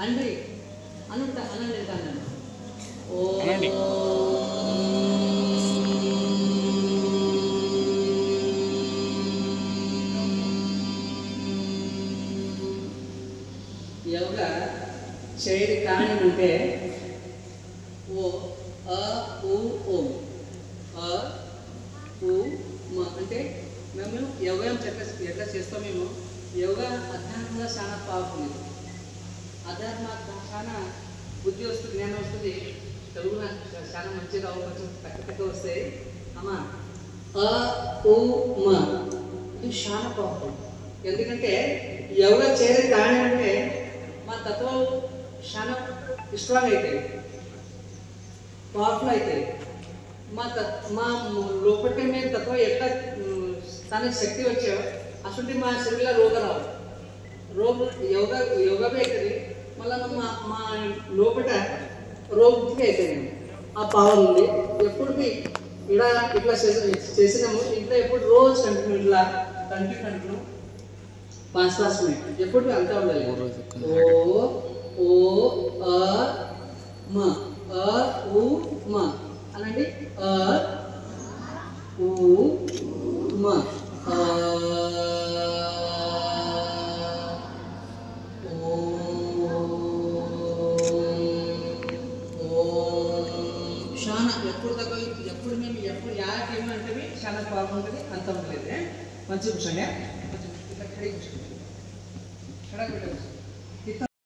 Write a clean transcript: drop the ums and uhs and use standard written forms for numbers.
అండి అనండి అనండి యోగా చేయడి కారణం అంటే ఓ అ ఉ ఓం అ ఉ మ అంటే మేము యోగా ఎట్లా చేస్తాం మేము యోగా అధ్యాత్మంగా చాలా పవర్ఫుల్ అధ్యాత్మ చాలా బుద్ధి వస్తుంది జ్ఞానం వస్తుంది తెలుగులో చాలా మంచిగా కొంచెం తక్కువ వస్తాయి అమ్మా అ ఉ మ ఇది చాలా పవర్ఫుల్ ఎందుకంటే యోగా చేయడం కారణం అంటే మా తత్వాలు చాలా స్ట్రాంగ్ అవుతాయి పవర్ఫుల్ అవుతాయి మా లోపలికి మేము తత్వం ఎట్లా తనకి శక్తి వచ్చాయో అసలు మా శరీరంలో రోగాలు రావు యోగా అవుతుంది మళ్ళీ మా లోపల రోగికి అవుతుంది ఆ పవర్ ఉంది ఎప్పుడు ఇలా ఇట్లా చేసినాము ఇంట్లో ఎప్పుడు రోజు కంటిన్యూ 5 మినిట్ ఎప్పుడు అంతా ఉండాలి ఓ అ మ అ ఉ మ అనండి అ ఉ మ చాలా ఎప్పుడు మేము ఎప్పుడు యాక్ ఏమంటే చాలా బాగుంటుంది అంత ఉంటుంది మంచి కూర్చోండి ఇట్లా ఖడీ కూర్చోండి